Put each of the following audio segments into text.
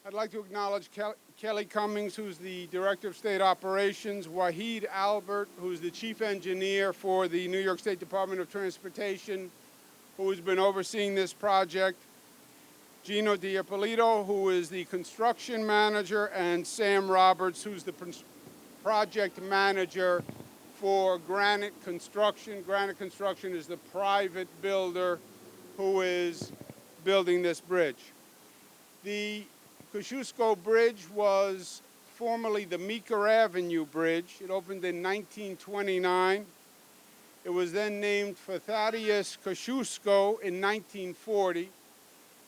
I'd like to acknowledge Kelly Cummings, who's the Director of State Operations, Wahid Albert, who's the Chief Engineer for the New York State Department of Transportation, who has been overseeing this project, Gino D'Ippolito, who is the Construction Manager, and Sam Roberts, who's the Project Manager for Granite Construction. Granite Construction is the private builder who is building this bridge. The Kosciuszko Bridge was formerly the Meeker Avenue Bridge. It opened in 1929. It was then named for Thaddeus Kosciuszko in 1940.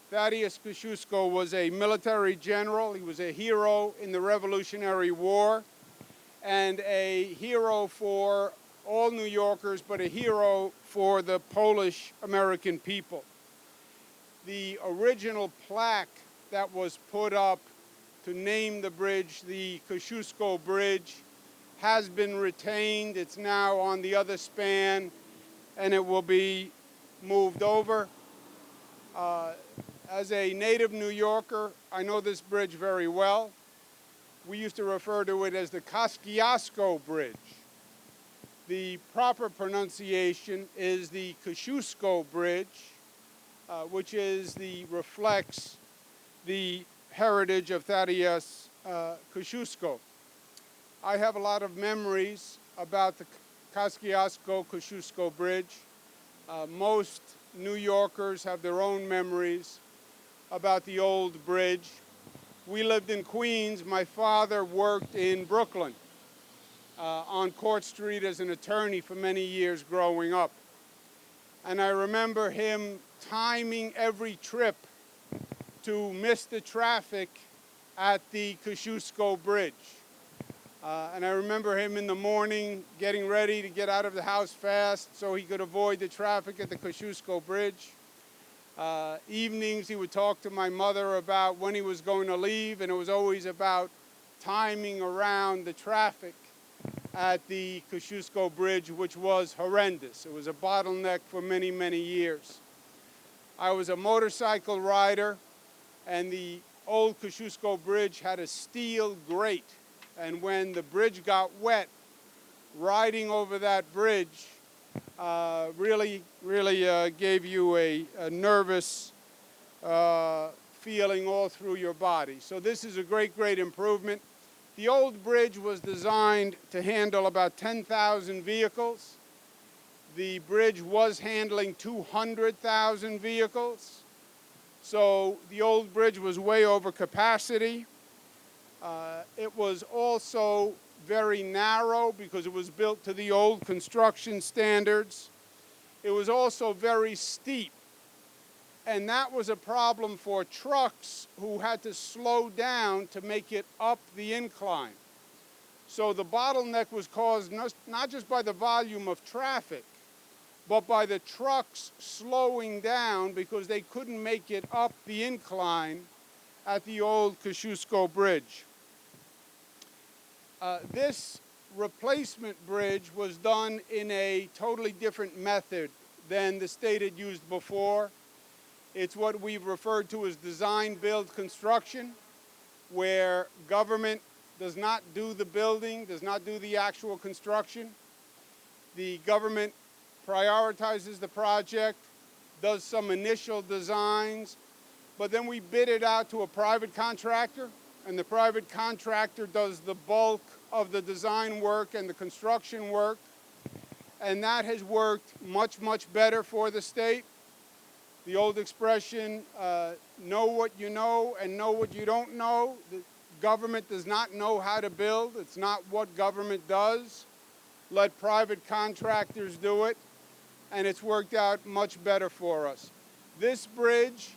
Thaddeus Kosciuszko was a military general. He was a hero in the Revolutionary War and a hero for all New Yorkers, but a hero for the Polish-American people. The original plaque that was put up to name the bridge the Kosciuszko Bridge has been retained. It's now on the other span, and it will be moved over. As a native New Yorker, I know this bridge very well. We used to refer to it as the Kosciuszko Bridge. The proper pronunciation is the Kosciuszko Bridge, which reflects the heritage of Thaddeus Kosciuszko. I have a lot of memories about the Kosciuszko Bridge. Most New Yorkers have their own memories about the old bridge. We lived in Queens. My father worked in Brooklyn on Court Street as an attorney for many years growing up. And I remember him timing every trip to miss the traffic at the Kosciuszko Bridge. And I remember him in the morning getting ready to get out of the house fast so he could avoid the traffic at the Kosciuszko Bridge. Evenings he would talk to my mother about when he was going to leave, and it was always about timing around the traffic at the Kosciuszko Bridge, which was horrendous. It was a bottleneck for many, many years. I was a motorcycle rider, and the old Kosciuszko Bridge had a steel grate. And when the bridge got wet, riding over that bridge really gave you a nervous feeling all through your body. So this is a great, great improvement. The old bridge was designed to handle about 10,000 vehicles. The bridge was handling 200,000 vehicles. So the old bridge was way over capacity. It was also very narrow because it was built to the old construction standards. It was also very steep. And that was a problem for trucks who had to slow down to make it up the incline. So the bottleneck was caused not just by the volume of traffic, but by the trucks slowing down because they couldn't make it up the incline at the old Kosciuszko Bridge. This replacement bridge was done in a totally different method than the state had used before. It's what we've referred to as design-build construction, where government does not do the building, does not do the actual construction. The government prioritizes the project, does some initial designs, but then we bid it out to a private contractor, and the private contractor does the bulk of the design work and the construction work, and that has worked much, much better for the state. The old expression, know what you know and know what you don't know. The government does not know how to build. It's not what government does. Let private contractors do it, and it's worked out much better for us. This bridge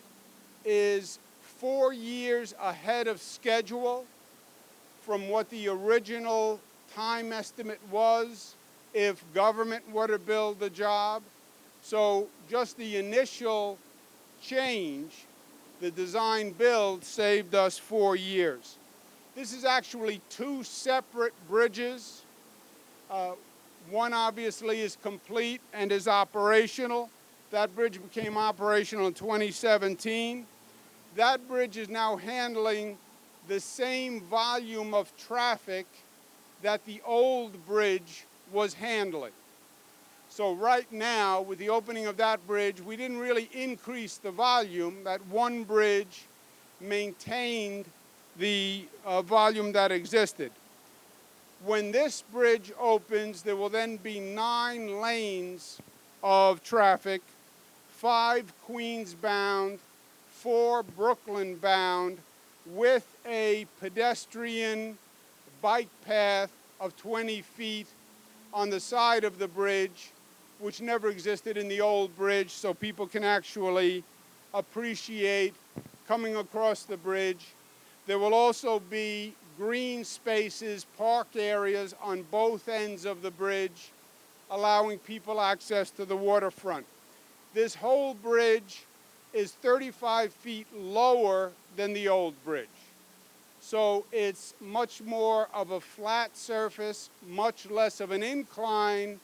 is 4 years ahead of schedule from what the original time estimate was if government were to build the job. So just the initial change, the design build, saved us 4 years. This is actually 2 separate bridges. One obviously is complete and is operational. That bridge became operational in 2017. That bridge is now handling the same volume of traffic that the old bridge was handling. So right now, with the opening of that bridge, we didn't really increase the volume. That one bridge maintained the volume that existed. When this bridge opens, there will then be 9 lanes of traffic, 5 Queens bound, 4 Brooklyn bound, with a pedestrian bike path of 20 feet on the side of the bridge, which never existed in the old bridge, so people can actually appreciate coming across the bridge. There will also be green spaces, park areas on both ends of the bridge, allowing people access to the waterfront. This whole bridge is 35 feet lower than the old bridge. So it's much more of a flat surface, much less of an incline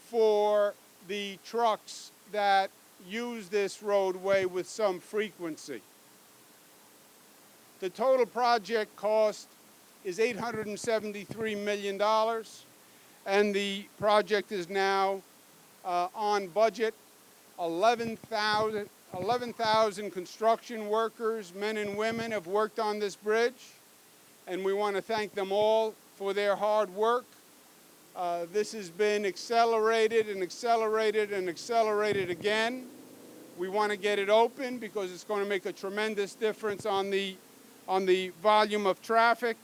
for the trucks that use this roadway with some frequency. The total project cost is $873 million, and the project is now on budget. 11,000 construction workers, men and women, have worked on this bridge, and we want to thank them all for their hard work. This has been accelerated and accelerated and accelerated again. We want to get it open because it's going to make a tremendous difference on the volume of traffic,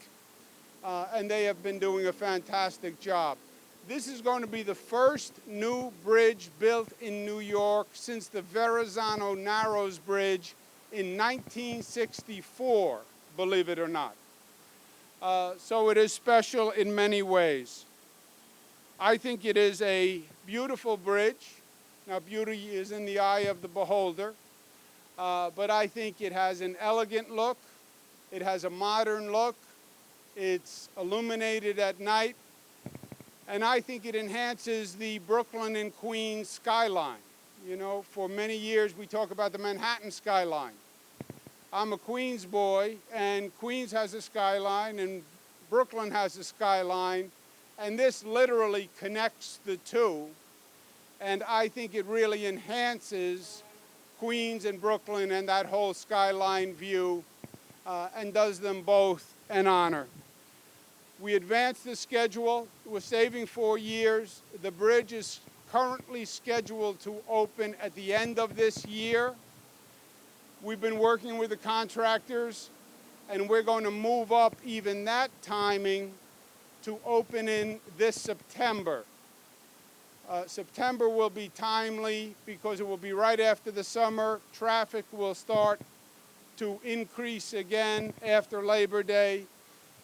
and they have been doing a fantastic job. This is going to be the first new bridge built in New York since the Verrazano Narrows Bridge in 1964, believe it or not. So it is special in many ways. I think it is a beautiful bridge. Now, beauty is in the eye of the beholder, but I think it has an elegant look. It has a modern look. It's illuminated at night. And I think it enhances the Brooklyn and Queens skyline. You know, for many years we talk about the Manhattan skyline. I'm a Queens boy, and Queens has a skyline, and Brooklyn has a skyline, and this literally connects the two. And I think it really enhances Queens and Brooklyn and that whole skyline view, and does them both an honor. We advanced the schedule. We're saving 4 years. The bridge is currently scheduled to open at the end of this year. We've been working with the contractors, and we're going to move up even that timing to open in this September. September will be timely because it will be right after the summer. Traffic will start to increase again after Labor Day,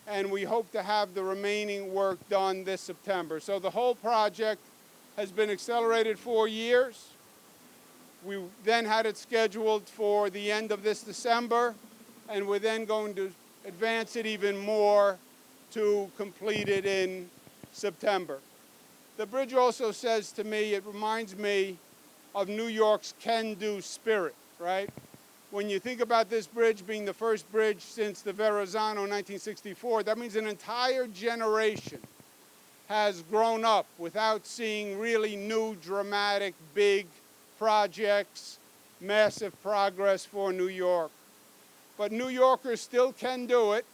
and we hope to have the remaining work done this September. So the whole project has been accelerated 4 years. We then had it scheduled for the end of this December, and we're then going to advance it even more to complete it in September. The bridge also says to me, it reminds me of New York's can-do spirit, right? When you think about this bridge being the first bridge since the Verrazano in 1964, that means an entire generation has grown up without seeing really new, dramatic, big projects, massive progress for New York. But New Yorkers still can do it.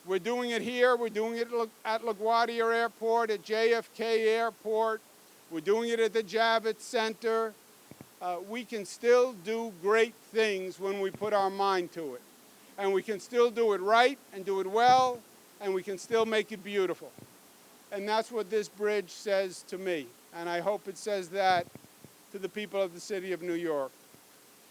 We're doing it here. We're doing it at LaGuardia Airport, at JFK Airport. We're doing it at the Javits Center. We can still do great things when we put our mind to it. And we can still do it right and do it well, and we can still make it beautiful. And that's what this bridge says to me. And I hope it says that to the people of the city of New York.